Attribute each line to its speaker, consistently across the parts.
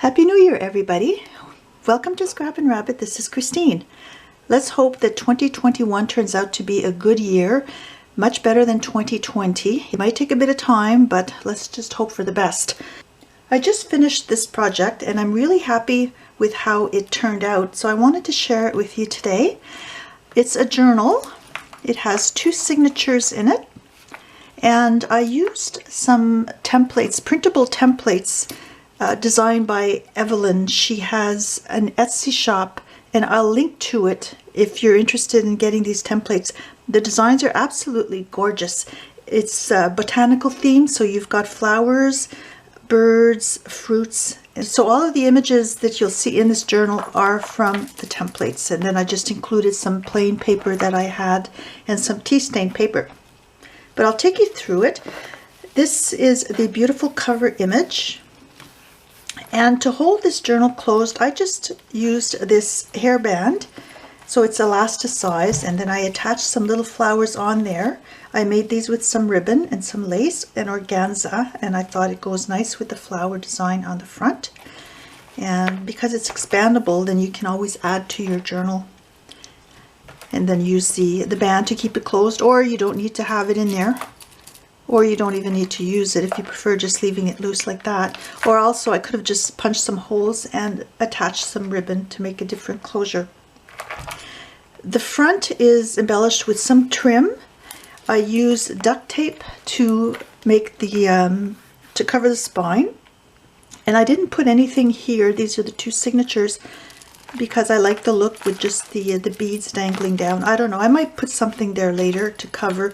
Speaker 1: Happy New Year, everybody. Welcome to Scrap and Rabbit. This is Christine. Let's hope that 2021 turns out to be a good year, much better than 2020. It might take a bit of time, but let's just hope for the best. I just finished this project and I'm really happy with how it turned out, so I wanted to share it with you today. It's a journal. It has 2 signatures in it, and I used some templates, printable templates, designed by Evelyn. She has an Etsy shop, and I'll link to it if you're interested in getting these templates. The designs are absolutely gorgeous. It's botanical themed, so you've got flowers, birds, fruits. And so all of the images that you'll see in this journal are from the templates, and then I just included some plain paper that I had and some tea stain paper. But I'll take you through it. This is the beautiful cover image. And to hold this journal closed, I just used this hairband, so it's elasticized, and then I attached some little flowers on there. I made these with some ribbon and some lace and organza, and I thought it goes nice with the flower design on the front. And because it's expandable, then you can always add to your journal and then use the band to keep it closed, or you don't need to have it in there. Or you don't even need to use it if you prefer just leaving it loose like that. Or also I could have just punched some holes and attached some ribbon to make a different closure. The front is embellished with some trim. I used duct tape to make the to cover the spine. And I didn't put anything here. These are the 2 signatures because I like the look with just the beads dangling down. I don't know, I might put something there later to cover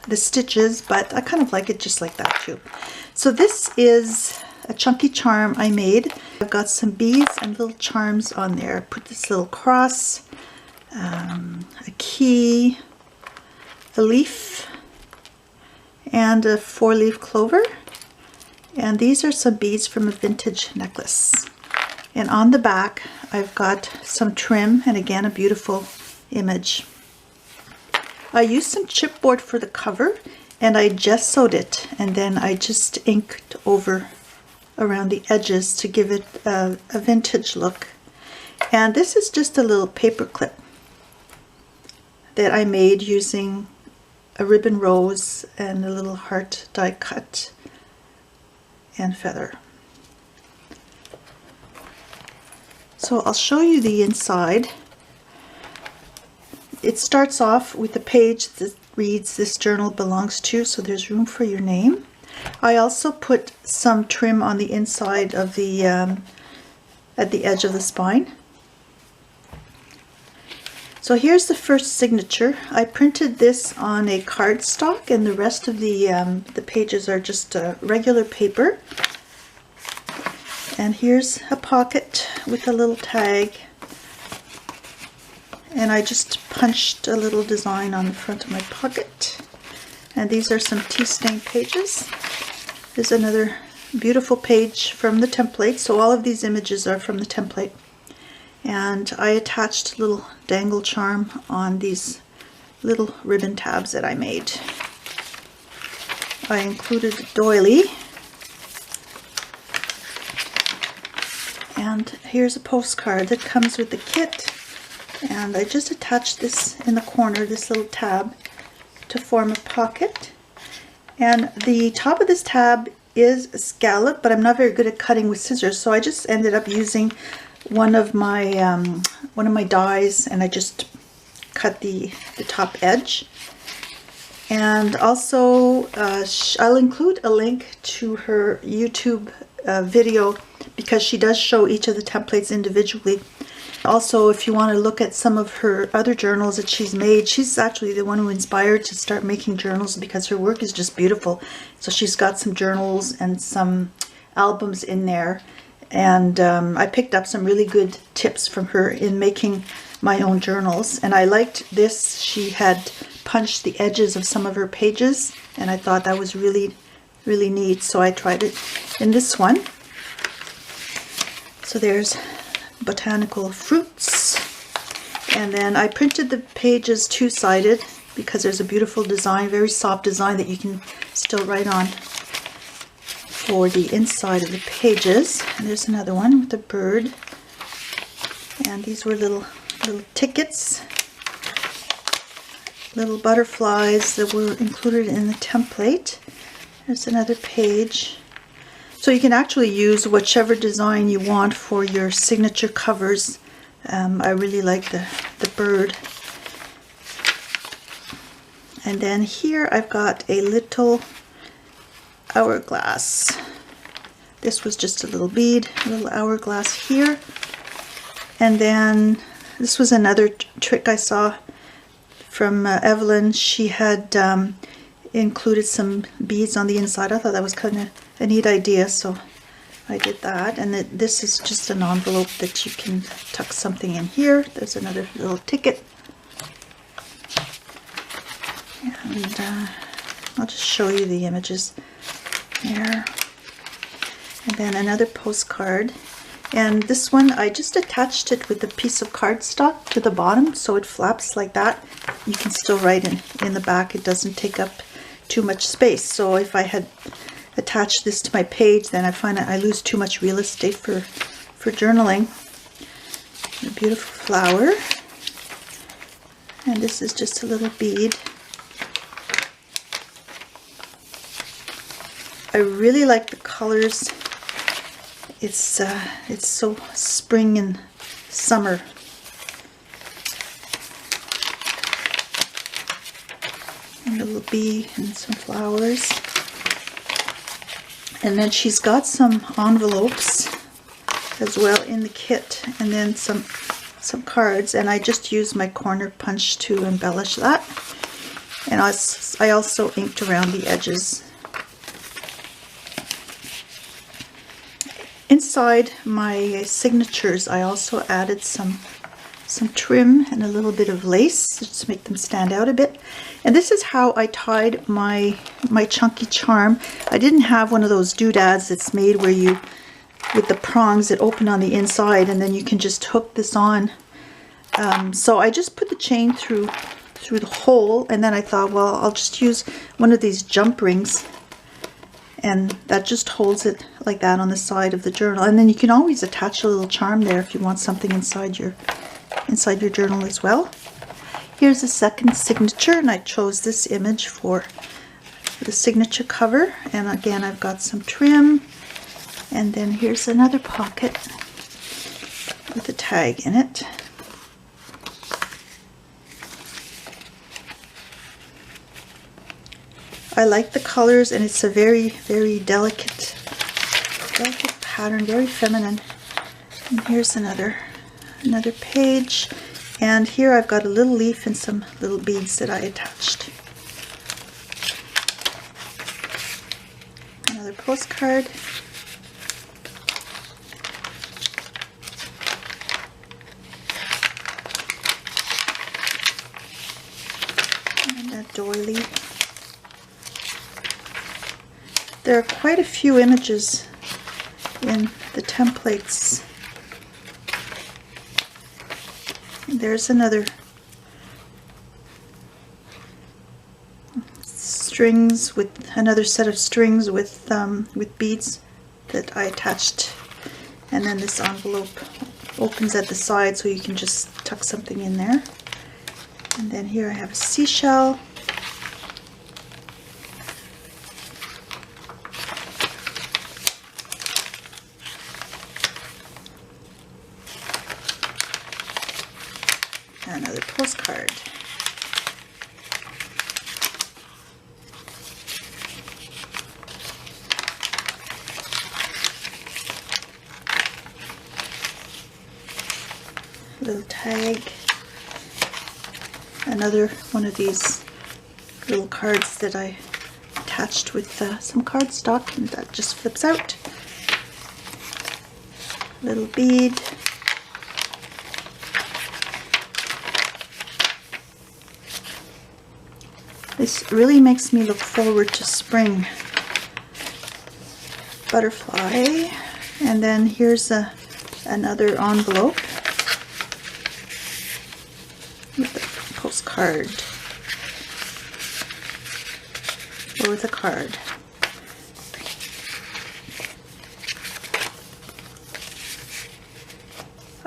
Speaker 1: the stitches, but I kind of like it just like that too. So this is a chunky charm I made. I've got some beads and little charms on there. I put this little cross, a key, a leaf, and a 4-leaf clover. And these are some beads from a vintage necklace. And on the back I've got some trim, and again a beautiful image. I used some chipboard for the cover, and I gessoed it, and then I just inked over around the edges to give it a vintage look. And this is just a little paper clip that I made using a ribbon rose and a little heart die cut and feather. So I'll show you the inside. It starts off with a page that reads, "This journal belongs to," so there's room for your name. I also put some trim on the inside of the at the edge of the spine. So here's the first signature. I printed this on a cardstock, and the rest of the pages are just regular paper. And here's a pocket with a little tag. And I just punched a little design on the front of my pocket. And these are some tea stain pages. There's another beautiful page from the template. So all of these images are from the template. And I attached a little dangle charm on these little ribbon tabs that I made. I included a doily. And here's a postcard that comes with the kit. And I just attached this in the corner, this little tab, to form a pocket. And the top of this tab is a scallop, but I'm not very good at cutting with scissors, so I just ended up using one of my dies, and I just cut the top edge. And also I'll include a link to her YouTube video, because she does show each of the templates individually. Also, if you want to look at some of her other journals that she's made, she's actually the one who inspired to start making journals, because her work is just beautiful. So she's got some journals and some albums in there, and I picked up some really good tips from her in making my own journals. And I liked this. She had punched the edges of some of her pages, and I thought that was really, really neat, so I tried it in this one. So there's botanical fruits, and then I printed the pages 2-sided because there's a beautiful design, very soft design that you can still write on. for the inside of the pages. And there's another one with a bird. And these were little tickets, little butterflies that were included in the template. There's another page. So you can actually use whichever design you want for your signature covers. I really like the bird. And then here I've got a little hourglass. This was just a little bead, a little hourglass here. And then this was another trick I saw from Evelyn. She had included some beads on the inside. I thought that was kind of a neat idea, so I did that. And this is just an envelope that you can tuck something in here. There's another little ticket. And I'll just show you the images there. And then another postcard. And this one, I just attached it with a piece of cardstock to the bottom, so it flaps like that. You can still write in the back. It doesn't take up too much space. So if I had attached this to my page, then I find that I lose too much real estate for journaling. A beautiful flower. And this is just a little bead. I really like the colors. It's so spring and summer. And a little bee and some flowers. And then she's got some envelopes as well in the kit, and then some cards, and I just used my corner punch to embellish that. And I also inked around the edges. Inside my signatures, I also added some trim and a little bit of lace just to make them stand out a bit. And this is how I tied my chunky charm. I didn't have one of those doodads that's made where you, with the prongs that open on the inside, and then you can just hook this on. So I just put the chain through the hole, and then I thought, well, I'll just use one of these jump rings, and that just holds it like that on the side of the journal. And then you can always attach a little charm there if you want something inside your journal as well. Here's a second signature, and I chose this image for the signature cover. And again, I've got some trim. And then here's another pocket with a tag in it. I like the colors, and it's a very, very delicate pattern, very feminine. And here's another page. And here I've got a little leaf and some little beads that I attached. Another postcard. And a doily. There are quite a few images in the templates. There's another strings with another set of strings with beads that I attached, and then this envelope opens at the side so you can just tuck something in there. And then here I have a seashell. Another postcard. Little tag. Another one of these little cards that I attached with some cardstock, and that just flips out. Little bead. This really makes me look forward to spring. Butterfly. And then here's another envelope with a postcard, or with a card.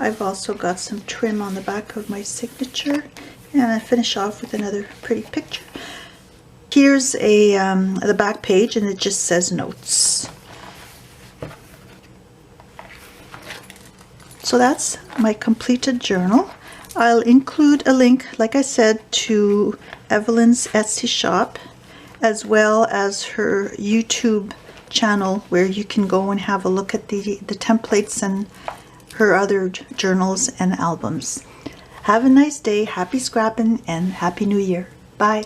Speaker 1: I've also got some trim on the back of my signature, and I finish off with another pretty picture. Here's the back page, and it just says notes. So that's my completed journal. I'll include a link, like I said, to Evelyn's Etsy shop, as well as her YouTube channel, where you can go and have a look at the templates and her other journals and albums. Have a nice day, happy scrapping, and Happy New Year. Bye.